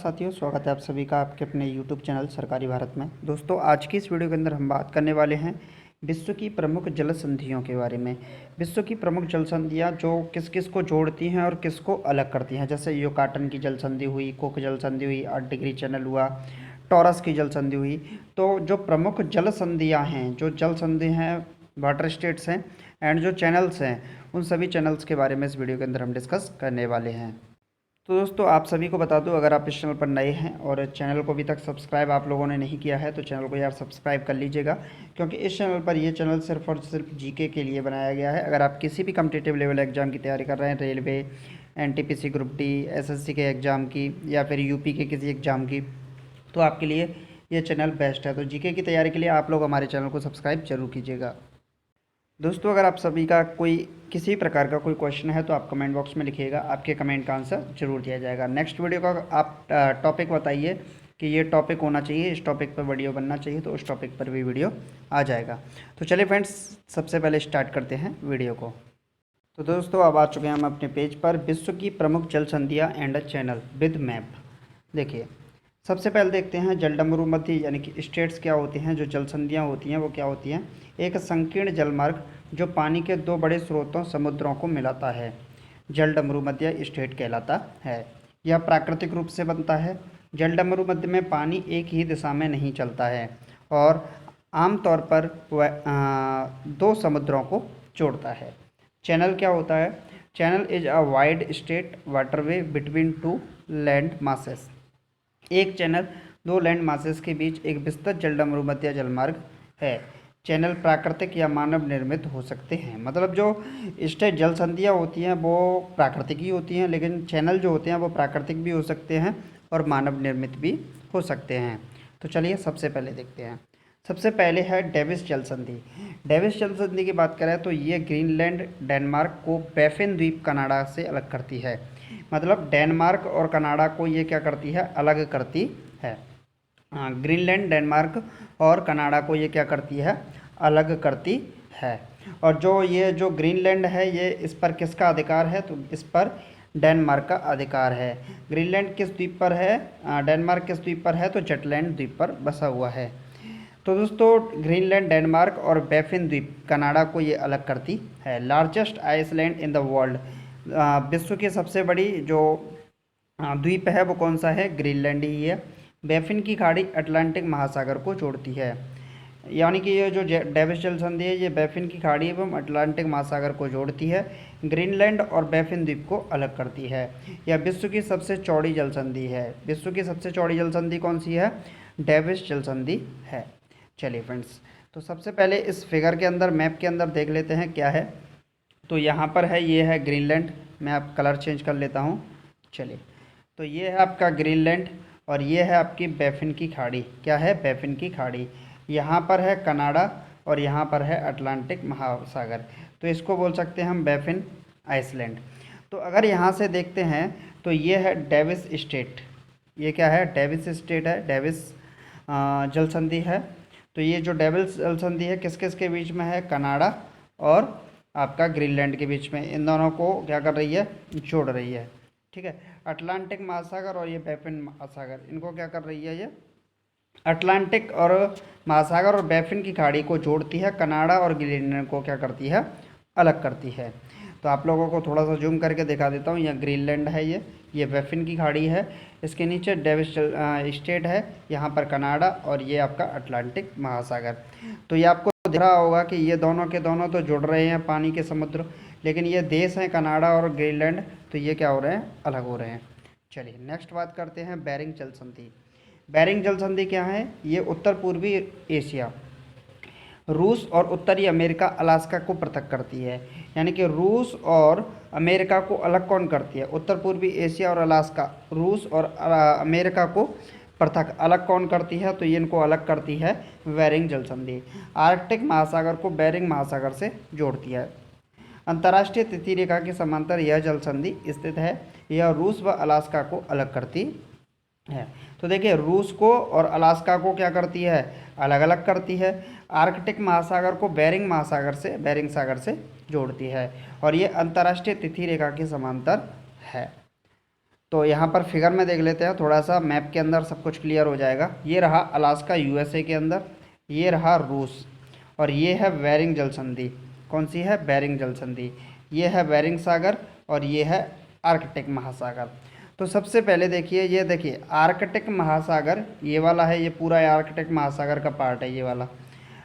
साथियों, स्वागत है आप सभी का आपके अपने YouTube चैनल सरकारी भारत में। दोस्तों, आज की इस वीडियो के अंदर हम बात करने वाले हैं विश्व की प्रमुख जल संधियों के बारे में। विश्व की प्रमुख जल संधियाँ जो किस किस को जोड़ती हैं और किसको अलग करती हैं, जैसे युकाटन की जल संधि हुई, कुक जल संधि हुई, 8 डिग्री चैनल हुआ, टॉरस की जल संधि हुई। तो जो प्रमुख जल संधियाँ हैं, जो जल संधि हैं, वाटर स्टेट्स हैं एंड जो चैनल्स हैं, उन सभी चैनल्स के बारे में इस वीडियो के अंदर हम डिस्कस करने वाले हैं। तो दोस्तों, आप सभी को बता दूं, अगर आप इस चैनल पर नए हैं और चैनल को अभी तक सब्सक्राइब आप लोगों ने नहीं किया है तो चैनल को यार सब्सक्राइब कर लीजिएगा, क्योंकि इस चैनल पर ये चैनल सिर्फ और सिर्फ जीके के लिए बनाया गया है। अगर आप किसी भी कॉम्पिटिटिव लेवल एग्जाम की तैयारी कर रहे हैं, railway, NTPC group D, SSC के एग्ज़ाम की या फिर यूपी के किसी एग्ज़ाम की, तो आपके लिए ये चैनल बेस्ट है। तो जीके की तैयारी के लिए आप लोग हमारे चैनल को सब्सक्राइब जरूर कीजिएगा। दोस्तों, अगर आप सभी का कोई किसी प्रकार का कोई क्वेश्चन है तो आप कमेंट बॉक्स में लिखिएगा, आपके कमेंट का आंसर जरूर दिया जाएगा। नेक्स्ट वीडियो का आप टॉपिक बताइए कि ये टॉपिक होना चाहिए, इस टॉपिक पर वीडियो बनना चाहिए, तो उस टॉपिक पर भी वीडियो आ जाएगा। तो चलिए फ्रेंड्स, सबसे पहले स्टार्ट करते हैं वीडियो को। तो दोस्तों, अब आ चुके हैं हम अपने पेज पर, विश्व की प्रमुख जल संधियाँ एंड चैनल विद मैप। देखिए, सबसे पहले देखते हैं जलडमरू मध्य यानी कि स्टेट्स क्या होती हैं। जो जल संधियाँ होती हैं वो क्या होती हैं? एक संकीर्ण जलमार्ग जो पानी के दो बड़े स्रोतों समुद्रों को मिलाता है, जलडमरू मध्य स्टेट कहलाता है। यह प्राकृतिक रूप से बनता है। जलडमरू मध्य में पानी एक ही दिशा में नहीं चलता है और आमतौर पर वह दो समुद्रों को जोड़ता है। चैनल क्या होता है? Channel is a wide state waterway between two land masses. एक चैनल दो लैंड मासेस के बीच एक विस्तृत जलडमरू मध्य जलमार्ग है। चैनल प्राकृतिक या मानव निर्मित हो सकते हैं। मतलब जो स्टेट जल संधियाँ होती हैं वो प्राकृतिक ही होती हैं, लेकिन चैनल जो होते हैं वो प्राकृतिक भी हो सकते हैं और मानव निर्मित भी हो सकते हैं। तो चलिए सबसे पहले देखते हैं। सबसे पहले है डेविस जल संधि। डेविस जल संधि की बात करें तो ये ग्रीनलैंड डेनमार्क को बैफिन द्वीप कनाडा से अलग करती है। मतलब डेनमार्क और कनाडा को ये क्या करती है? अलग करती है। ग्रीनलैंड, डेनमार्क और कनाडा को ये क्या करती है? अलग करती है। और जो ग्रीनलैंड है, ये इस पर किसका अधिकार है? तो इस पर डेनमार्क का अधिकार है। ग्रीनलैंड किस द्वीप पर है? डेनमार्क किस द्वीप पर है? तो जटलैंड द्वीप पर बसा हुआ है। तो दोस्तों, ग्रीनलैंड, डेनमार्क और बैफिन द्वीप कनाडा को ये अलग करती है। Largest island in the world, विश्व की सबसे बड़ी जो द्वीप है वो कौन सा है? ग्रीनलैंड ही है। बैफिन की खाड़ी अटलांटिक महासागर को जोड़ती है। यानी कि ये जो डेविस जल संधि है, ये बैफिन की खाड़ी एवं अटलांटिक महासागर को जोड़ती है। ग्रीनलैंड और बैफिन द्वीप को अलग करती है। यह विश्व की सबसे चौड़ी जल संधि है। विश्व की सबसे चौड़ी जल संधि कौन सी है? डेविस जल संधि है। चलिए फ्रेंड्स, तो सबसे पहले इस फिगर के अंदर, मैप के अंदर देख लेते हैं क्या है। तो यहाँ पर है, ये है ग्रीनलैंड। मैं आप कलर चेंज कर लेता हूँ। चलिए, तो ये है आपका ग्रीनलैंड और ये है आपकी बैफिन की खाड़ी। क्या है? बैफिन की खाड़ी। यहाँ पर है कनाडा और यहाँ पर है अटलांटिक महासागर। तो इसको बोल सकते हैं हम बैफिन आइसलैंड। तो अगर यहाँ से देखते हैं तो ये है डेविस स्टेट। ये क्या है? डेविस स्टेट है, डेविस जल संधि है। तो ये जो डेविस जल संधि है किस किस के बीच में है? कनाडा और आपका ग्रीनलैंड के बीच में। इन दोनों को क्या कर रही है? जोड़ रही है। ठीक है। अटलांटिक महासागर और ये बैफिन महासागर, इनको क्या कर रही है? ये अटलांटिक और महासागर और बैफिन की खाड़ी को जोड़ती है। कनाडा और ग्रीनलैंड को क्या करती है? अलग करती है। तो आप लोगों को थोड़ा सा जूम करके दिखा देता हूँ। यह ग्रीनलैंड है, ये बैफिन की खाड़ी है, इसके नीचे डेविस स्टेट है, यहाँ पर कनाडा और ये आपका अटलांटिक महासागर। तो ये आपको दिख रहा होगा कि ये दोनों के दोनों तो जुड़ रहे हैं पानी के समुद्र, लेकिन ये देश हैं कनाडा और ग्रीनलैंड, तो ये क्या हो रहे हैं? अलग हो रहे हैं। चलिए नेक्स्ट बात करते हैं बेरिंग जल संधि। बेरिंग जल संधि क्या है? ये उत्तर पूर्वी एशिया, रूस और उत्तरी अमेरिका, अलास्का को पृथक करती है। यानी कि रूस और अमेरिका को अलग कौन करती है? उत्तर पूर्वी एशिया और अलास्का, रूस और अमेरिका को पृथक अलग कौन करती है? तो ये इनको अलग करती है बेरिंग जल संधि। आर्कटिक महासागर को बेरिंग महासागर से जोड़ती है। अंतर्राष्ट्रीय तिथि रेखा के समांतर यह जल संधि स्थित है। यह रूस व अलास्का को अलग करती है। तो देखिए, रूस को और अलास्का को क्या करती है? अलग अलग करती है। आर्कटिक महासागर को बेरिंग सागर से जोड़ती है और ये अंतर्राष्ट्रीय तिथि रेखा के समांतर है। तो यहाँ पर फिगर में देख लेते हैं, थोड़ा सा मैप के अंदर सब कुछ क्लियर हो जाएगा। ये रहा अलास्का यूएसए के अंदर, ये रहा रूस, और ये है बेरिंग जल संधि। कौन सी है? बेरिंग जल संधि। ये है बेरिंग सागर और ये है आर्कटिक महासागर। तो सबसे पहले देखिए, ये देखिए आर्कटिक महासागर ये वाला है, ये पूरा आर्कटिक महासागर का पार्ट है ये वाला।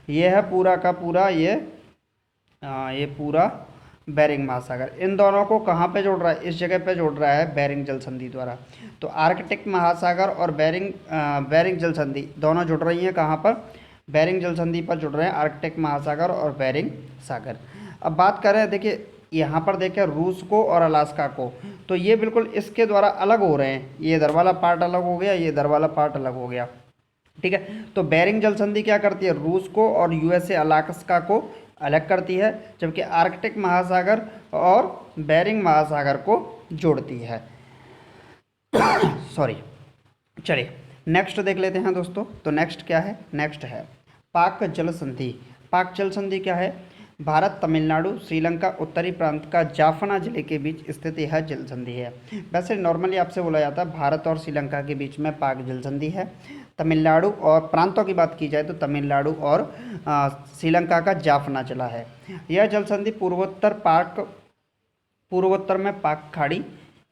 ये है पूरा का पूरा ये पूरा बेरिंग महासागर। इन दोनों को कहाँ पे जोड़ रहा है? इस जगह पे जोड़ रहा है बेरिंग जल संधि द्वारा। तो आर्कटिक महासागर और बेरिंग जल संधि दोनों जुड़ रही हैं कहाँ पर? बेरिंग जल संधि पर जुड़ रहे हैं आर्कटिक महासागर और बेरिंग सागर। अब बात करें, देखिए यहाँ पर देखें रूस को और अलास्का को, तो ये बिल्कुल इसके द्वारा अलग हो रहे हैं। ये इधर वाला पार्ट अलग हो गया, ये इधर वाला पार्ट अलग हो गया, ठीक है। तो बेरिंग जल संधि क्या करती है? रूस को और यूएसए अलास्का को अलग करती है, जबकि आर्कटिक महासागर और बेरिंग महासागर को जोड़ती है। सॉरी। चलिए नेक्स्ट देख लेते हैं दोस्तों। तो नेक्स्ट क्या है? नेक्स्ट है पाक जल संधि। पाक जल संधि क्या है? भारत, तमिलनाडु, श्रीलंका, उत्तरी प्रांत का जाफना जिले के बीच स्थित यह जल संधि है। वैसे नॉर्मली आपसे बोला जाता है भारत और श्रीलंका के बीच में पाक जल संधि है। तमिलनाडु और प्रांतों की बात की जाए तो तमिलनाडु और श्रीलंका का जाफना जिला है। यह जल संधि पूर्वोत्तर में पाक खाड़ी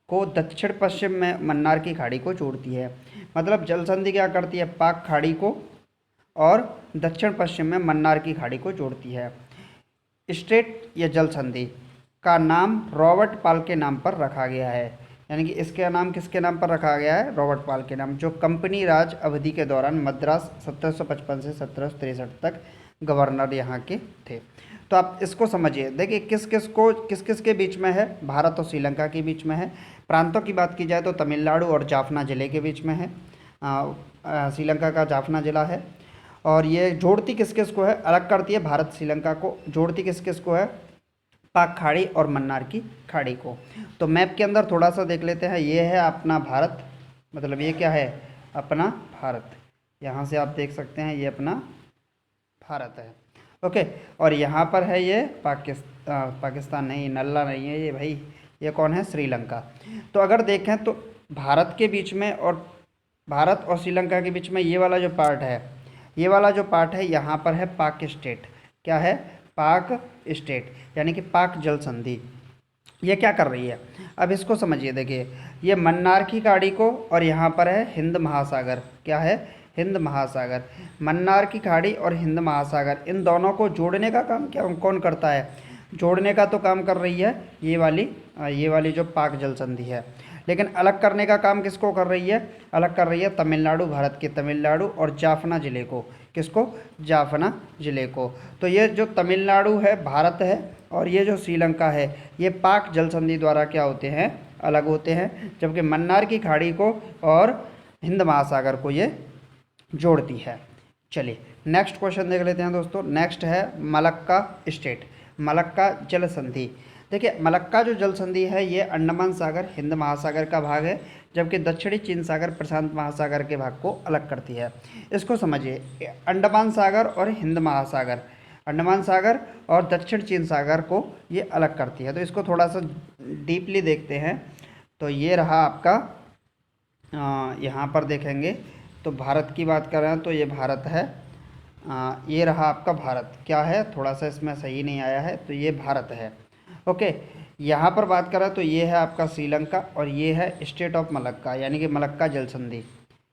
को दक्षिण पश्चिम में मन्नार की खाड़ी को जोड़ती है। मतलब जल संधि क्या करती है? पाक खाड़ी को और दक्षिण पश्चिम में मन्नार की खाड़ी को जोड़ती है। स्ट्रेट या जल संधि का नाम रॉबर्ट पाल के नाम पर रखा गया है। यानी कि इसका नाम किसके नाम पर रखा गया है? रॉबर्ट पाल के नाम, जो कंपनी राज अवधि के दौरान मद्रास 1755 से 1763 तक गवर्नर यहाँ के थे। तो आप इसको समझिए। देखिए किस किस के बीच में है? भारत और श्रीलंका के बीच में है। प्रांतों की बात की जाए तो तमिलनाडु और जाफना जिले के बीच में है। श्रीलंका का जाफना जिला है। और ये जोड़ती किस किस को है? अलग करती है भारत श्रीलंका को। जोड़ती किस किस को है? पाक खाड़ी और मन्नार की खाड़ी को। तो मैप के अंदर थोड़ा सा देख लेते हैं। ये है अपना भारत, मतलब ये क्या है? अपना भारत। यहाँ से आप देख सकते हैं ये अपना भारत है, ओके। और यहाँ पर है ये पाकिस्तान नहीं, नल्ला नहीं है ये भाई, ये कौन है? श्रीलंका। तो अगर देखें तो भारत के बीच में और भारत और श्रीलंका के बीच में ये वाला जो पार्ट है, ये वाला जो पार्ट है यहाँ पर है पाक स्टेट। क्या है? पाक स्टेट, यानी कि पाक जल संधि। ये क्या कर रही है? अब इसको समझिए। देखिए ये मन्नार की खाड़ी को, और यहाँ पर है हिंद महासागर। क्या है? हिंद महासागर। मन्नार की खाड़ी और हिंद महासागर, इन दोनों को जोड़ने का काम क्या कौन करता है? जोड़ने का तो काम कर रही है ये वाली जो पाक जल संधि है। लेकिन अलग करने का काम किसको कर रही है? अलग कर रही है तमिलनाडु, भारत के तमिलनाडु और जाफना ज़िले को। किसको? जाफना ज़िले को। तो ये जो तमिलनाडु है भारत है, और ये जो श्रीलंका है ये पाक जल संधि द्वारा क्या होते हैं? अलग होते हैं। जबकि मन्नार की खाड़ी को और हिंद महासागर को ये जोड़ती है। चलिए नेक्स्ट क्वेश्चन देख लेते हैं दोस्तों। नेक्स्ट है मलक्का स्टेट, मलक्का जल संधि। देखिए मलक्का जो जल संधि है ये अंडमान सागर हिंद महासागर का भाग है, जबकि दक्षिणी चीन सागर प्रशांत महासागर के भाग को अलग करती है। इसको समझिए, अंडमान सागर और हिंद महासागर, अंडमान सागर और दक्षिण चीन सागर को ये अलग करती है। तो इसको थोड़ा सा डीपली देखते हैं। तो ये रहा आपका, यहाँ पर देखेंगे तो भारत की बात कर रहे हैं तो ये भारत है। ये रहा आपका भारत। क्या है? थोड़ा सा इसमें सही नहीं आया है, तो ये भारत है, ओके। यहाँ पर बात करें तो ये है आपका श्रीलंका, और ये है स्टेट ऑफ मलक्का, यानी कि मलक्का जल संधि।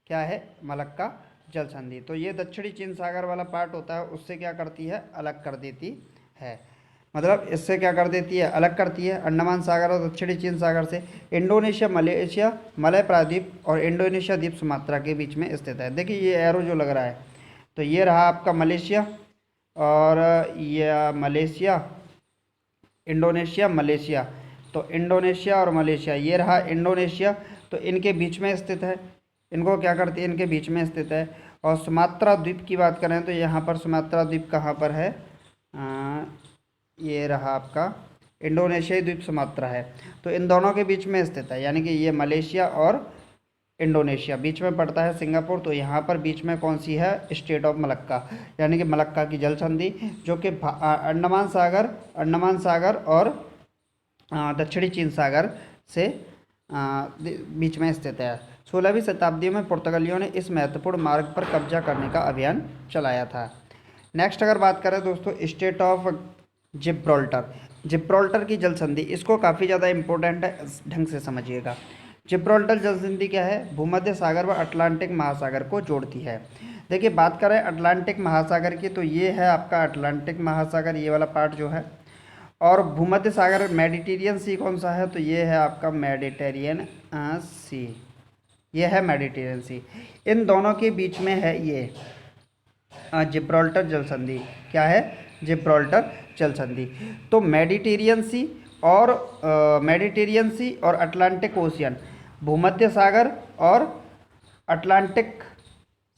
क्या है? मलक्का जल संधि। तो ये दक्षिणी चीन सागर वाला पार्ट होता है, उससे क्या करती है? अलग कर देती है। मतलब इससे क्या कर देती है? अलग करती है। अंडमान सागर और दक्षिणी चीन सागर से इंडोनेशिया, मलेशिया, मलय प्रायद्वीप और इंडोनेशिया द्वीप सुमात्रा के बीच में स्थित है। देखिए ये एरो जो लग रहा है, तो ये रहा आपका मलेशिया, और ये मलेशिया, इंडोनेशिया, मलेशिया। तो इंडोनेशिया और मलेशिया, ये रहा इंडोनेशिया, तो इनके बीच में स्थित है। इनको क्या करती है? इनके बीच में स्थित है। और सुमात्रा द्वीप की बात करें तो यहाँ पर सुमात्रा द्वीप कहाँ पर है? ये रहा आपका इंडोनेशियाई द्वीप सुमात्रा है। तो इन दोनों के बीच में स्थित है, यानी कि ये मलेशिया और इंडोनेशिया, बीच में पड़ता है सिंगापुर। तो यहाँ पर बीच में कौन सी है? स्टेट ऑफ मलक्का, यानी कि मलक्का की जल संधि, जो कि अंडमान सागर और दक्षिणी चीन सागर से बीच में स्थित है। 16वीं शताब्दी में पुर्तगालियों ने इस महत्वपूर्ण मार्ग पर कब्जा करने का अभियान चलाया था। नेक्स्ट अगर बात करें दोस्तों स्टेट ऑफ जिब्राल्टर, जिब्राल्टर की जल संधि, इसको काफ़ी ज़्यादा इंपॉर्टेंट है, इस ढंग से समझिएगा। जिब्राल्टर जल संधि क्या है? भूमध्य सागर व अटलांटिक महासागर को जोड़ती है। देखिए बात करें अटलांटिक महासागर की, तो ये है आपका अटलांटिक महासागर, ये वाला पार्ट जो है। और भूमध्य सागर मेडिटेरियन सी कौन सा है? तो ये है आपका मेडिटेरियन सी, ये है मेडिटेरियन सी। इन दोनों के बीच में है ये जिब्राल्टर जल संधि। क्या है? जिब्राल्टर जल संधि। तो मेडिटेरियन सी और अटलांटिक ओशियन, भूमध्य सागर और अटलांटिक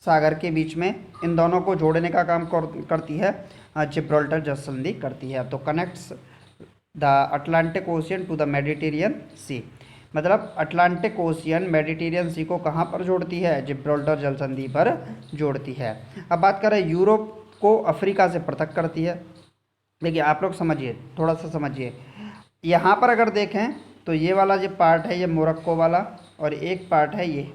सागर के बीच में, इन दोनों को जोड़ने का काम करती है जिब्राल्टर जल संधि करती है। तो connects the Atlantic Ocean to the Mediterranean Sea, मतलब अटलांटिक ओशियन मेडिटेरियन सी को कहाँ पर जोड़ती है? जिब्राल्टर जल संधि पर जोड़ती है। अब बात करें यूरोप को अफ्रीका से पृथक करती है। देखिए आप लोग समझिए, थोड़ा सा समझिए। यहाँ पर अगर देखें तो ये वाला जो पार्ट है ये मोरक्को वाला, और एक पार्ट है ये,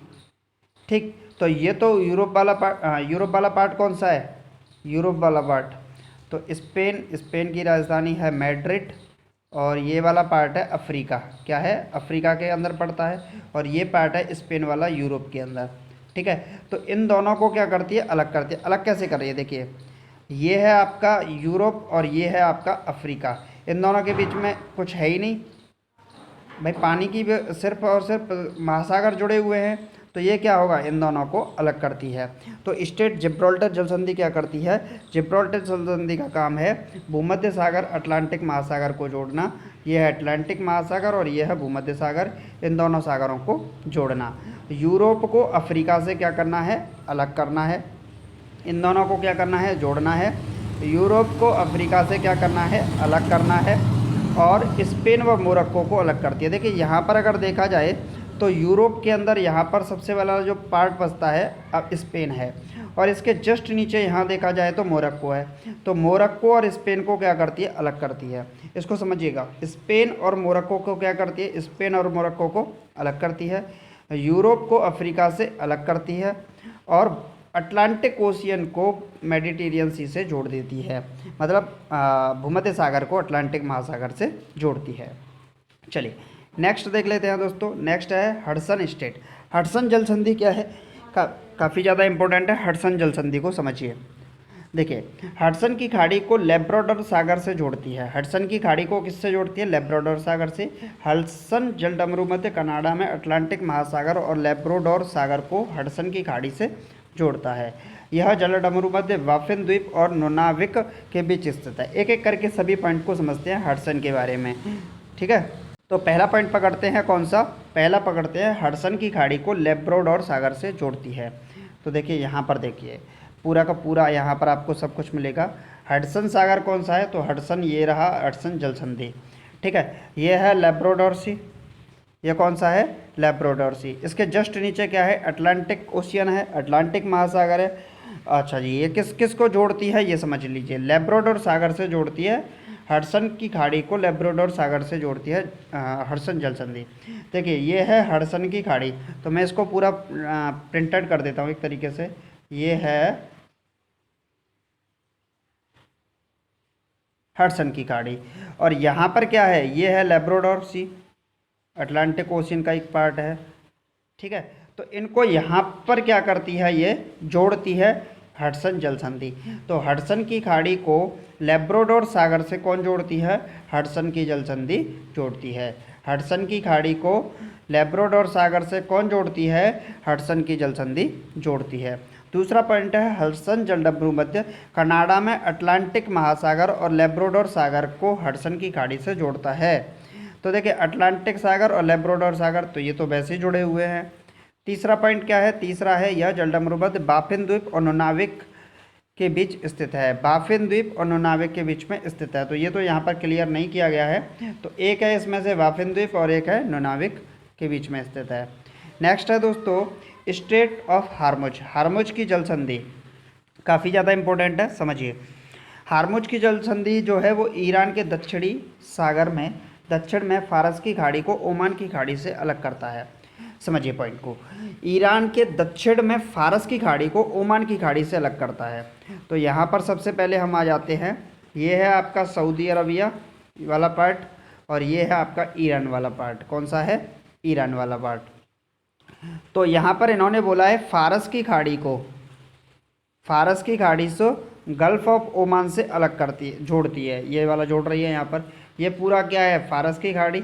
ठीक। तो ये तो यूरोप वाला पार्ट कौन सा है? यूरोप वाला पार्ट। तो स्पेन की राजधानी है मैड्रिड, और ये वाला पार्ट है अफ्रीका। क्या है? अफ्रीका के अंदर पड़ता है, और ये पार्ट है स्पेन वाला यूरोप के अंदर, ठीक है। तो इन दोनों को क्या करती है? अलग करती है। अलग कैसे कर रही है? देखिए ये है आपका यूरोप और ये है आपका अफ्रीका, इन दोनों के बीच में कुछ है ही नहीं भाई, पानी की सिर्फ और सिर्फ महासागर जुड़े हुए हैं। तो ये क्या होगा? इन दोनों को अलग करती है। तो स्टेट जिब्राल्टर जल संधि क्या करती है? जिब्राल्टर जल संधि का काम है भूमध्य सागर अटलांटिक महासागर को जोड़ना। ये है अटलांटिक महासागर और ये है भूमध्य सागर, इन दोनों सागरों को जोड़ना। यूरोप को अफ्रीका से क्या करना है? अलग करना है। इन दोनों को क्या करना है? जोड़ना है। यूरोप को अफ्रीका से क्या करना है? अलग करना है। और स्पेन व मोरक्को को अलग करती है। देखिए यहाँ पर अगर देखा जाए तो यूरोप के अंदर यहाँ पर सबसे वाला जो पार्ट बचता है अब स्पेन है, और इसके जस्ट नीचे यहाँ देखा जाए तो मोरक्को है। तो मोरक्को और स्पेन को क्या करती है? अलग करती है। इसको समझिएगा, स्पेन और मोरक्को को क्या करती है? स्पेन और मोरक्को को अलग करती है। यूरोप को अफ्रीका से अलग करती है, और अटलांटिक ओशियन को मेडिटेरियन सी से जोड़ देती है, मतलब भूमध्य सागर को अटलांटिक महासागर से जोड़ती है। चलिए नेक्स्ट देख लेते हैं दोस्तों। नेक्स्ट है हडसन स्टेट। हडसन जल संधि क्या है? काफ़ी ज़्यादा इंपॉर्टेंट है। हडसन जल संधि को समझिए। देखिए हडसन की खाड़ी को लैब्राडोर सागर से जोड़ती है। हडसन की खाड़ी को किससे जोड़ती है? लैब्राडोर सागर से। हडसन जलडमरू मध्य कनाडा में अटलांटिक महासागर और लैब्राडोर सागर को हडसन की खाड़ी से जोड़ता है। यह जलडमरू मध्य बाफिन द्वीप और नूनाविक के बीच स्थित है। एक एक करके सभी पॉइंट को समझते हैं हडसन के बारे में, ठीक है। तो पहला पॉइंट पकड़ते हैं, कौन सा? पहला पकड़ते हैं हडसन की खाड़ी को लैब्राडोर सागर से जोड़ती है। तो देखिए यहाँ पर देखिए पूरा का पूरा यहाँ पर आपको सब कुछ मिलेगा। हडसन सागर कौन सा है? तो हडसन ये रहा, हडसन जल संधि, ठीक है। ये है लैब्राडोर सी, ये कौन सा है? लैब्राडोर सी। इसके जस्ट नीचे क्या है? अटलांटिक ओशियन है, अटलांटिक महासागर है। अच्छा जी, ये किस किस को जोड़ती है ये समझ लीजिए। लैब्राडोर सागर से जोड़ती है, हडसन की खाड़ी को लैब्राडोर सागर से जोड़ती है हडसन जल संधि। देखिए ये है हडसन की खाड़ी, तो मैं इसको पूरा प्रिंटेड कर देता हूँ एक तरीके से। ये है हडसन की खाड़ी, और यहाँ पर क्या है? ये है लैब्राडोर सी, अटलांटिक ओशियन का एक पार्ट है, ठीक है। तो इनको यहाँ पर क्या करती है? ये जोड़ती है हडसन जल संधि। तो हडसन की खाड़ी को लैब्राडोर सागर से कौन जोड़ती है? हडसन की जल संधि जोड़ती है। हडसन की खाड़ी को लैब्राडोर सागर से कौन जोड़ती है? हडसन की जल संधि जोड़ती है। दूसरा पॉइंट है हडसन जलडमरू मध्य कनाडा में अटलांटिक महासागर और लैब्राडोर सागर को हडसन की खाड़ी से जोड़ता है। तो देखिए अटलांटिक सागर और लैब्राडोर सागर तो ये तो वैसे ही जुड़े हुए हैं। तीसरा पॉइंट क्या है? तीसरा है यह जलडमरू मध्य बाफिन द्वीप और नूनाविक के बीच स्थित है। बाफिन द्वीप और नूनाविक के बीच में स्थित है। तो ये तो यहाँ पर क्लियर नहीं किया गया है, तो एक है इसमें से बाफिन द्वीप और एक है नूनाविक के बीच में स्थित है। नेक्स्ट है दोस्तों स्ट्रेट ऑफ हार्मुज। हार्मुज की जल संधि काफ़ी ज़्यादा इंपॉर्टेंट है, समझिए। हार्मुज की जल संधि जो है वो ईरान के दक्षिणी दक्षिण में फारस की खाड़ी को ओमान की खाड़ी से अलग करता है? समझिए पॉइंट को। ईरान के दक्षिण में फारस की खाड़ी को ओमान की खाड़ी से अलग करता है। तो यहाँ पर सबसे पहले हम आ जाते हैं, ये है आपका सऊदी अरबिया वाला पार्ट और ये है आपका ईरान वाला पार्ट। कौन सा है? ईरान वाला पार्ट। तो यहाँ पर इन्होंने बोला है फारस की खाड़ी को, फारस की खाड़ी से गल्फ ऑफ ओमान से अलग करती है, जोड़ती है। ये वाला जोड़ रही है यहाँ पर। ये पूरा क्या है? फारस की खाड़ी,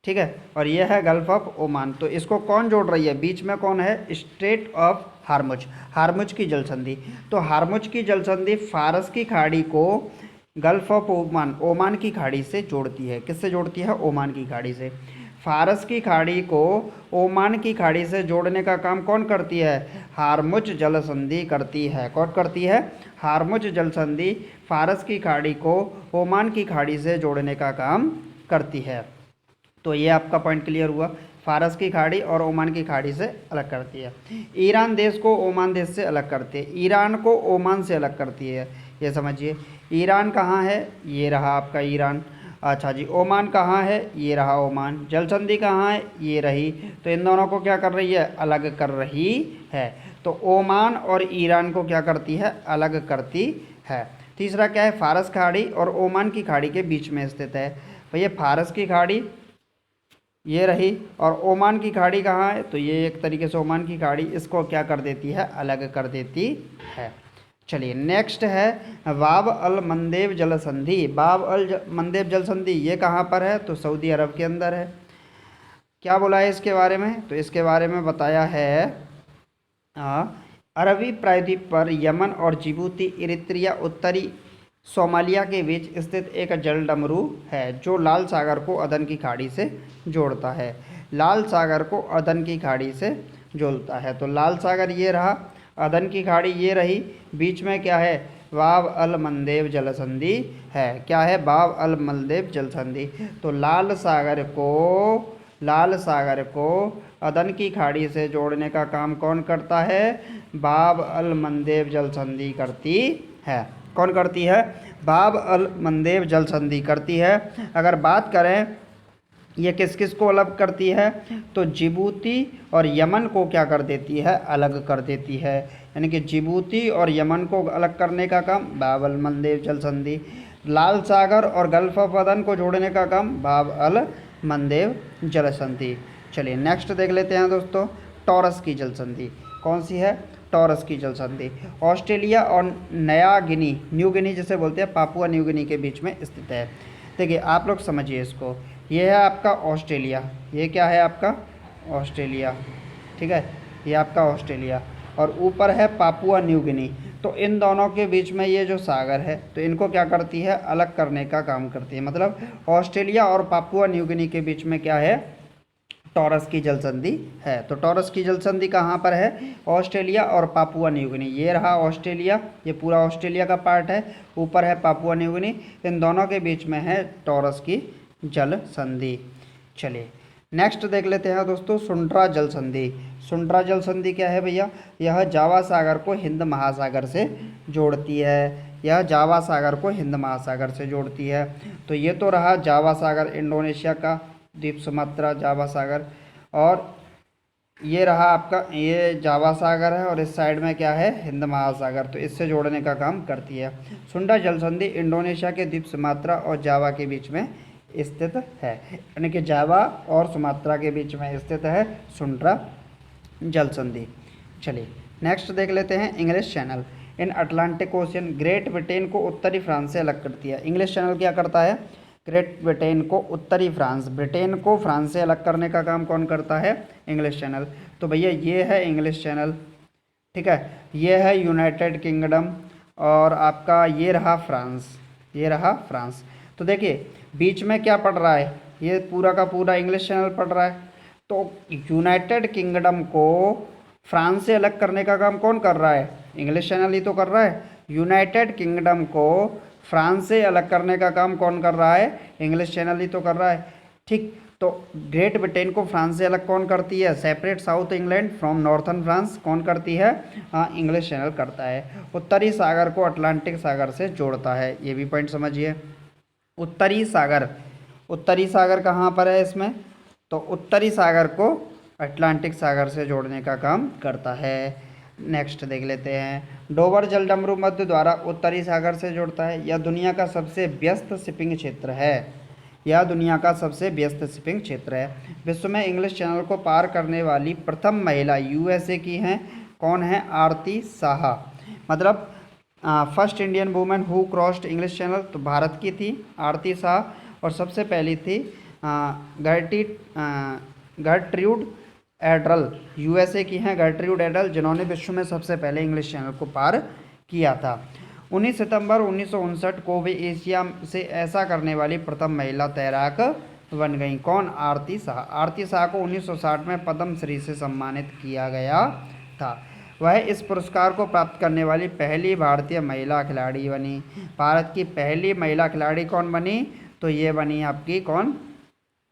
ठीक है, और ये है गल्फ ऑफ ओमान। तो इसको कौन जोड़ रही है? बीच में कौन है? स्ट्रेट ऑफ हार्मुज, हार्मुज की जलसंधि। तो हार्मुज की जलसंधि फारस की खाड़ी को गल्फ ऑफ ओमान, ओमान की खाड़ी से जोड़ती है। किससे जोड़ती है? ओमान की खाड़ी से। फारस की खाड़ी को ओमान की खाड़ी से जोड़ने का काम कौन करती है? हार्मुज जलसंधि करती है। कौन करती है? हार्मुज जलसंधि फारस की खाड़ी को ओमान की खाड़ी से जोड़ने का काम करती है। तो ये आपका पॉइंट क्लियर हुआ, फारस की खाड़ी और ओमान की खाड़ी से अलग करती है। ईरान देश को ओमान देश से अलग करती है, ईरान को ओमान से अलग करती है। ये समझिए, ईरान कहाँ है? ये रहा आपका ईरान। अच्छा जी, ओमान कहाँ है? ये रहा ओमान। जलसंधि कहाँ है? ये रही। तो इन दोनों को क्या कर रही है? अलग कर रही है। तो ओमान और ईरान को क्या करती है? अलग करती है। तीसरा क्या है? फारस खाड़ी और ओमान की खाड़ी के बीच में स्थित है। भैया फारस की खाड़ी ये रही और ओमान की खाड़ी कहाँ है? तो ये एक तरीके से ओमान की खाड़ी, इसको क्या कर देती है? अलग कर देती है। चलिए नेक्स्ट है बाब अल मंदेब जल संधि। बाब अल मंदेब जल संधि ये कहाँ पर है? तो सऊदी अरब के अंदर है। क्या बोला है इसके बारे में? तो इसके बारे में बताया है अरबी प्रायद्वीप पर यमन और जिबूती, इरित्रिया, उत्तरी सोमालिया के बीच स्थित एक जल डमरू है जो लाल सागर को अदन की खाड़ी से जोड़ता है। लाल सागर को अदन की खाड़ी से जोड़ता है। तो लाल सागर ये रहा, अदन की खाड़ी ये रही, बीच में क्या है? बाब अल मंदेब जलसंधि है। क्या है? बाब अल मंदेब जलसंधि। तो लाल सागर को अदन की खाड़ी से जोड़ने का काम कौन करता है? बाब अल मंदेब जलसंधि करती है। कौन करती है? बाब अल मंदेब जलसंधि करती है। अगर बात करें ये किस किस को अलग करती है? तो जिबूती और यमन को क्या कर देती है? अलग कर देती है। यानी कि जिबूती और यमन को अलग करने का काम बाब अल मंदेब जलसंधि। लाल सागर और गल्फ ऑफ अदन को जोड़ने का काम बाब अल मंदेब जलसंधि। चलिए नेक्स्ट देख लेते हैं दोस्तों, टॉरस की जलसंधि। कौन सी है? टॉरस की जलसंधि। ऑस्ट्रेलिया और नया गिनी, न्यू गिनी जिसे बोलते हैं, पापुआ न्यू गिनी के बीच में स्थित है। देखिए आप लोग समझिए इसको, ये है आपका ऑस्ट्रेलिया, ये क्या है आपका? ऑस्ट्रेलिया, ठीक है, ये आपका ऑस्ट्रेलिया, और ऊपर है पापुआ न्यू गिनी। तो इन दोनों के बीच में ये जो सागर है, तो इनको क्या करती है? अलग करने का काम करती है। मतलब ऑस्ट्रेलिया और पापुआ न्यू गिनी के बीच में क्या है? टॉरस की जलसंधि है। तो टॉरस की जलसंधि कहाँ पर है? ऑस्ट्रेलिया और पापुआ न्यू गिनी। ये रहा ऑस्ट्रेलिया, ये पूरा ऑस्ट्रेलिया का पार्ट है, ऊपर है पापुआ न्यू गिनी, इन दोनों के बीच में है टॉरस की जलसंधि। चलिए नेक्स्ट देख लेते हैं दोस्तों, सुंड्रा जलसंधि। सुंड्रा जलसंधि क्या है भैया? यह जावा सागर को हिंद महासागर से जोड़ती है। यह जावा सागर को हिंद महासागर से जोड़ती है। तो ये तो रहा जावा सागर, इंडोनेशिया का द्वीप सुमात्रा जावा सागर, और ये रहा आपका, ये जावा सागर है और इस साइड में क्या है? हिंद महासागर। तो इससे जोड़ने का काम करती है। सुंड्रा जलसंधि इंडोनेशिया के द्वीप सुमात्रा और जावा के बीच में स्थित है। यानी कि जावा और सुमात्रा के बीच में स्थित है सुंड्रा जलसंधि। चलिए नेक्स्ट देख लेते हैं, English channel in Atlantic ocean. Great Britain को उत्तरी फ्रांस से अलग करती है। इंग्लिश चैनल क्या करता है? ग्रेट ब्रिटेन को उत्तरी फ्रांस, ब्रिटेन को फ्रांस से अलग करने का काम कौन करता है? English channel. तो भैया ये है इंग्लिश चैनल, ठीक है, ये है यूनाइटेड किंगडम, और आपका ये रहा फ्रांस, ये रहा फ्रांस। तो देखिए बीच में क्या पड़ रहा है? ये पूरा का पूरा इंग्लिश चैनल पड़ रहा है। तो यूनाइटेड किंगडम को फ्रांस से अलग करने का काम कौन कर रहा है? इंग्लिश चैनल ही तो कर रहा है। यूनाइटेड किंगडम को फ्रांस से अलग करने का काम कौन कर रहा है? इंग्लिश चैनल ही तो कर रहा है, ठीक। तो ग्रेट ब्रिटेन को फ्रांस से अलग कौन करती है? Separate south England from northern France कौन करती है? इंग्लिश चैनल करता है। उत्तरी सागर को अटलांटिक सागर से जोड़ता है, ये भी पॉइंट समझिए। उत्तरी सागर उत्तरी सागर कहाँ पर है इसमें, तो उत्तरी सागर को अटलांटिक सागर से जोड़ने का काम करता है। नेक्स्ट देख लेते हैं, डोवर जलडमरू मध्य द्वारा उत्तरी सागर से जोड़ता है। यह दुनिया का सबसे व्यस्त शिपिंग क्षेत्र है। यह दुनिया का सबसे व्यस्त शिपिंग क्षेत्र है। विश्व में इंग्लिश चैनल को पार करने वाली प्रथम महिला यूएसए की हैं। कौन है, आरती साहा। मतलब first Indian women who crossed English channel, तो भारत की थी आरती साहा। और सबसे पहली थी गर्ट्रूड एड्रल, यूएसए की हैं गर्ट्रूड एड्रल, जिन्होंने विश्व में सबसे पहले इंग्लिश चैनल को पार किया था। 19 सितंबर 1959 को वे एशिया से ऐसा करने वाली प्रथम महिला तैराक बन गई। कौन, आरती शाह। आरती शाह को 1960 में पद्म श्री से सम्मानित किया गया था। वह इस पुरस्कार को प्राप्त करने वाली पहली भारतीय महिला खिलाड़ी बनी। भारत की पहली महिला खिलाड़ी कौन बनी, तो ये बनी आपकी कौन,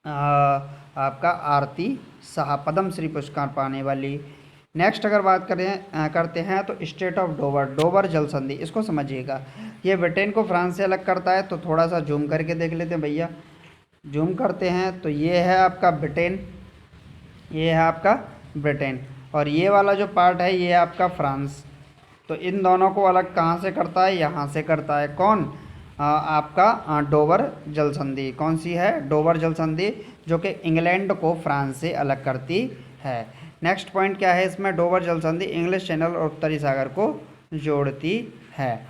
आपका आरती शाह, पद्म श्री पुरस्कार पाने वाली। नेक्स्ट अगर बात करते हैं तो स्टेट ऑफ डोवर, डोवर जल संधि, इसको समझिएगा। ये ब्रिटेन को फ्रांस से अलग करता है। तो थोड़ा सा जूम करके देख लेते हैं भैया, जूम करते हैं तो ये है आपका ब्रिटेन, ये है आपका ब्रिटेन, और ये वाला जो पार्ट है ये है आपका फ्रांस। तो इन दोनों को अलग कहाँ से करता है, यहाँ से करता है। कौन, आपका डोवर जल संधि। कौन सी है, डोवर जल संधि, जो कि इंग्लैंड को फ्रांस से अलग करती है। नेक्स्ट पॉइंट क्या है इसमें, डोवर जल संधि इंग्लिश चैनल और उत्तरी सागर को जोड़ती है।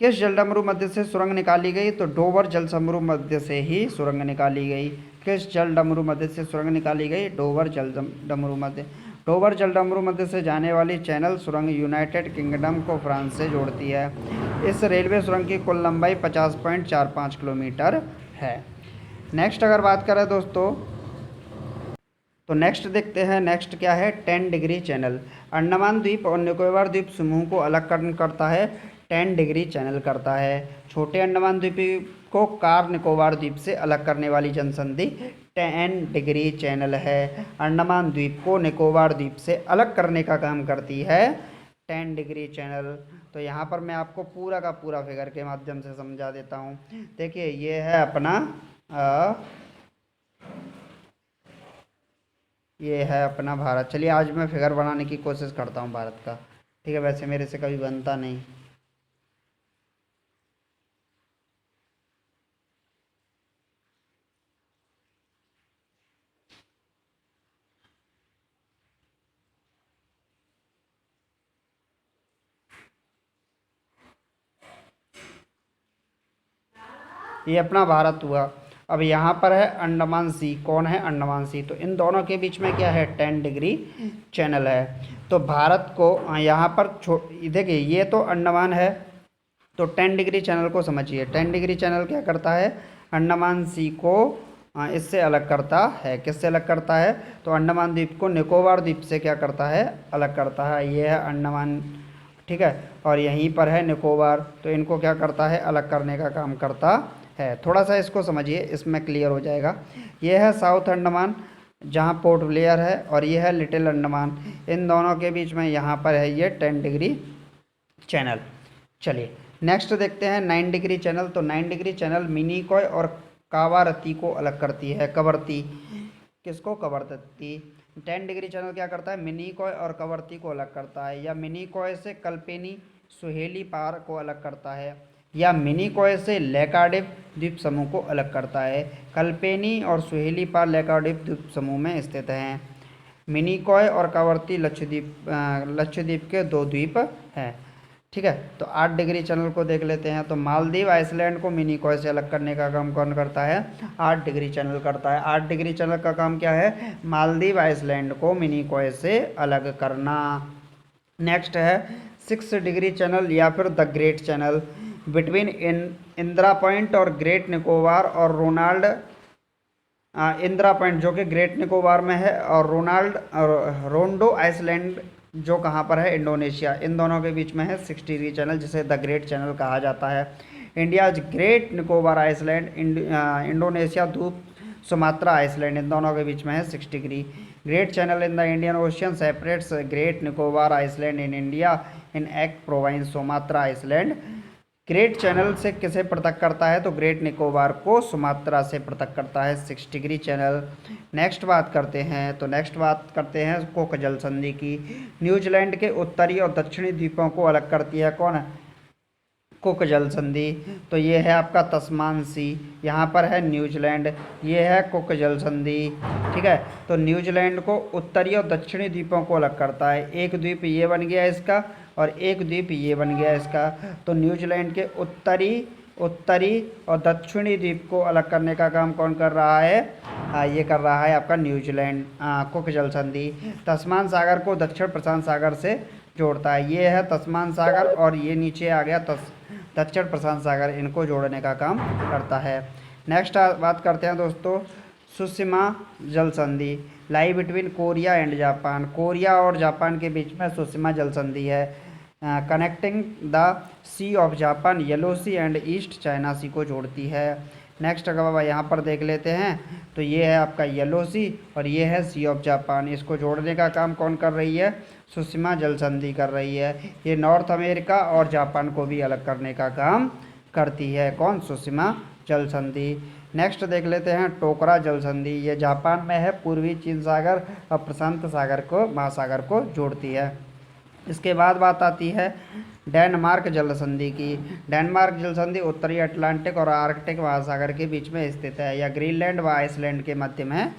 किस जलडमरू मध्य से सुरंग निकाली गई, तो डोवर जलडमरू मध्य से ही सुरंग निकाली गई। किस जलडमरू मध्य से सुरंग निकाली गई, डोवर जलडमरू मध्य। डोवर जलडमरू मध्य से जाने वाली चैनल सुरंग यूनाइटेड किंगडम को फ्रांस से जोड़ती है। इस रेलवे सुरंग की कुल लंबाई 50.45 किलोमीटर है। नेक्स्ट अगर बात करें दोस्तों, तो नेक्स्ट देखते हैं, नेक्स्ट क्या है, 10 डिग्री चैनल। अंडमान द्वीप और निकोबार द्वीप समूह को अलग करता है, 10 डिग्री चैनल करता है। छोटे अंडमान द्वीप को कार निकोबार द्वीप से अलग करने वाली जनसंधि 10 डिग्री चैनल है। अंडमान द्वीप को निकोबार द्वीप से अलग करने का काम करती है 10 डिग्री चैनल। तो यहाँ पर मैं आपको पूरा का पूरा फिगर के माध्यम से समझा देता हूँ। देखिए ये है अपना ये है अपना भारत। चलिए आज मैं फिगर बनाने की कोशिश करता हूँ भारत का, ठीक है, वैसे मेरे से कभी बनता नहीं। ये अपना भारत हुआ। अब यहाँ पर है अंडमान सी। कौन है, अंडमान सी। तो इन दोनों के बीच में क्या है, 10 डिग्री चैनल है। तो भारत को यहाँ पर देखिए ये तो अंडमान है, तो 10 डिग्री चैनल को समझिए। 10 डिग्री चैनल क्या करता है, अंडमान सी को इससे अलग करता है। किससे अलग करता है, तो अंडमान द्वीप को निकोबार द्वीप से क्या करता है, अलग करता है। ये है अंडमान, ठीक है, और यहीं पर है निकोबार। तो इनको क्या करता है, अलग करने का काम करता है। थोड़ा सा इसको समझिए, इसमें क्लियर हो जाएगा। ये है साउथ अंडमान जहाँ पोर्ट ब्लेयर है, और ये है लिटिल अंडमान। इन दोनों के बीच में यहाँ पर है ये 10 डिग्री चैनल। चलिए नेक्स्ट देखते हैं 9 डिग्री चैनल। तो 9 डिग्री चैनल मिनिकॉय और कावारती को अलग करती है। कवरती, किसको, कवरती। 10 डिग्री चैनल क्या करता है, मिनिकॉय और कवरती को अलग करता है। या मिनिकॉय से कल्पेनी सुहेली पार को अलग करता है, या मिनिकॉय से लैकाडिव द्वीप समूह को अलग करता है। कल्पेनी और सुहेली पार लैकाडिव द्वीप समूह में स्थित हैं। मिनिकॉय और कवरती लक्षद्वीप के 2 द्वीप हैं, ठीक है। तो 8 डिग्री चैनल को देख लेते हैं। तो मालदीव आइसलैंड को मिनिकॉय से अलग करने का काम कौन करता है, 8 डिग्री चैनल करता है। 8 डिग्री चैनल का काम क्या है, मालदीव आइसलैंड को मिनिकॉय से अलग करना। नेक्स्ट है 6 डिग्री चैनल या फिर the Great channel between Indira point और ग्रेट निकोबार और इंदिरा पॉइंट जो कि ग्रेट निकोबार में है, और रोंडो आइसलैंड जो कहाँ पर है, इंडोनेशिया। इन दोनों के बीच में है 6 डिग्री चैनल, जिसे द ग्रेट चैनल कहा जाता है। India's Great Nicobar Island, Indonesia द्वीप सुमात्रा आइसलैंड, इन दोनों के बीच में है 6 degree. Great Channel in the Indian Ocean separates Great Nicobar Island in India in एक्ट province Sumatra Island Great Channel से किसे पृथक करता है? तो ग्रेट निकोबार को सुमात्रा से पृथक करता है 6 डिग्री चैनल। नेक्स्ट बात करते हैं, तो नेक्स्ट बात करते हैं कुक जल संधि की। न्यूजीलैंड के उत्तरी और दक्षिणी द्वीपों को अलग करती है कौन? कुक जल संधि। तो ये है आपका तस्मान सी, यहाँ पर है न्यूजीलैंड, ये है कुक जल संधि। ठीक है, तो न्यूजीलैंड को उत्तरी और दक्षिणी द्वीपों को अलग करता है। एक द्वीप ये बन गया इसका और एक द्वीप ये बन गया इसका। तो न्यूजीलैंड के उत्तरी और दक्षिणी द्वीप को अलग करने का काम कौन कर रहा है? ये कर रहा है आपका न्यूजीलैंड। कुक जल संधि तस्मान सागर को दक्षिण प्रशांत सागर से जोड़ता है। ये है तस्मान सागर और ये नीचे आ गया दक्षिण प्रशांत सागर, इनको जोड़ने का काम करता है। नेक्स्ट बात करते हैं दोस्तों सुशिमा जल संधि। Lie between Korea and Japan, Korea और जापान के बीच में सुशिमा जल संधि है। Connecting the Sea of Japan, Yellow Sea and East China Sea को जोड़ती है। नेक्स्ट अगर यहाँ पर देख लेते हैं तो ये है आपका येलो सी और ये है सी ऑफ जापान, इसको जोड़ने का काम कौन कर रही है? सुशिमा जल संधि कर रही है। ये नॉर्थ अमेरिका और जापान को भी अलग करने का काम करती है कौन? सुशिमा जल संधि। नेक्स्ट देख लेते हैं टोकरा जल संधि। ये जापान में है, पूर्वी चीन सागर और प्रशांत सागर को महासागर को जोड़ती है। इसके बाद बात आती है डेनमार्क जल संधि की। डेनमार्क जल संधि उत्तरी अटलांटिक और आर्कटिक महासागर के बीच में स्थित है या ग्रीनलैंड व आइसलैंड के मध्य में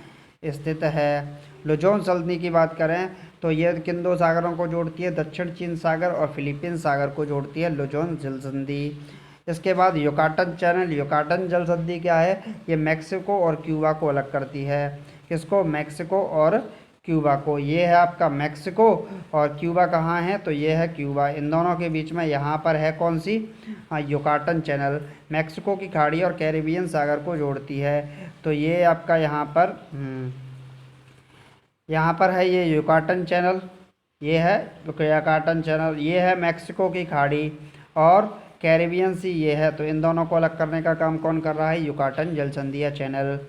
स्थित है। लुजोन संधि की बात करें तो ये किन दो सागरों को जोड़ती है? दक्षिण चीन सागर और फिलीपींस सागर को जोड़ती है लुजोन जल संधि। इसके बाद युकाटन चैनल। युकाटन जल संधि क्या है? ये मैक्सिको और क्यूबा को अलग करती है। किसको? मैक्सिको और क्यूबा को। ये है आपका मैक्सिको और क्यूबा कहाँ है? तो ये है क्यूबा। इन दोनों के बीच में यहाँ पर है कौन सी? युकाटन चैनल, मैक्सिको की खाड़ी और कैरिबियन सागर को जोड़ती है। तो ये आपका यहाँ पर है ये युकाटन चैनल, ये है युकाटन चैनल, ये है मैक्सिको की खाड़ी और कैरिबियन सी ये है। तो इन दोनों को अलग करने का काम कौन कर रहा है? युकाटन जल संधि या चैनल।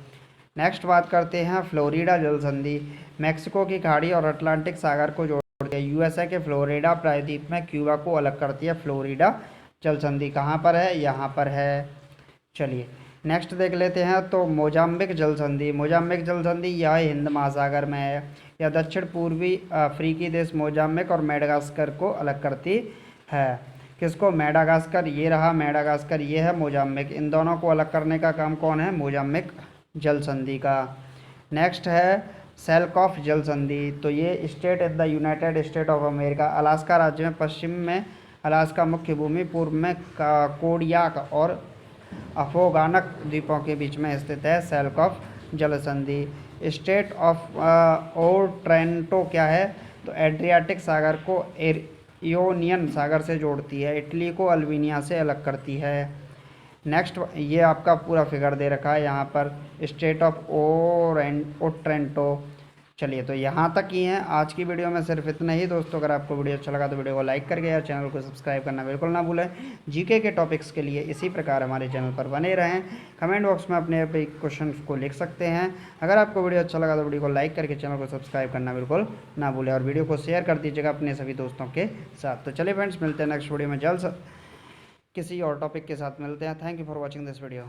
नेक्स्ट बात करते हैं फ्लोरिडा जल संधि। मैक्सिको की खाड़ी और अटलांटिक सागर को जोड़ती है। यूएसए के फ्लोरिडा प्रायद्वीप में क्यूबा को अलग करती है फ्लोरिडा जल संधि। कहाँ पर है? यहाँ पर है। चलिए नेक्स्ट देख लेते हैं तो मोजाम्बिक जल संधि। मोजाम्बिक जल संधि यह हिंद महासागर में है। यह दक्षिण पूर्वी अफ्रीकी देश मोजाम्बिक और मेडागास्कर को अलग करती है। किसको? मेडागास्कर, ये रहा मेडागास्कर, ये है मोजाम्बिक। इन दोनों को अलग करने का काम कौन है? मोजाम्बिक जल संधि का। नेक्स्ट है सेल्कॉफ जल संधि। तो ये state in the United state of America, Alaska राज्य में, पश्चिम में अलास्का मुख्य भूमि, पूर्व में कोडियाक और अफोगानक द्वीपों के बीच में स्थित है सेल्कॉफ जल संधि। स्टेट ऑफ ओट्रेंटो क्या है? तो एड्रियाटिक सागर को इयोनियन सागर से जोड़ती है। इटली को अल्बानिया से अलग करती है। नेक्स्ट ये आपका पूरा फिगर दे रखा है यहाँ पर, स्टेट ऑफ ओट्रेंटो। चलिए तो यहाँ तक ही हैं आज की वीडियो में, सिर्फ इतना ही दोस्तों। अगर आपको वीडियो अच्छा लगा तो वीडियो को लाइक करके या चैनल को सब्सक्राइब करना बिल्कुल ना भूलें। जीके के टॉपिक्स के लिए इसी प्रकार हमारे चैनल पर बने रहें। कमेंट बॉक्स में अपने क्वेश्चन को लिख सकते हैं। अगर आपको वीडियो अच्छा लगा तो वीडियो को लाइक करके चैनल को सब्सक्राइब करना बिल्कुल ना भूलें और वीडियो को शेयर कर दीजिएगा अपने सभी दोस्तों के साथ। तो चलिए फ्रेंड्स, मिलते हैं नेक्स्ट वीडियो में, जल्द किसी और टॉपिक के साथ मिलते हैं। Thank you for watching this video.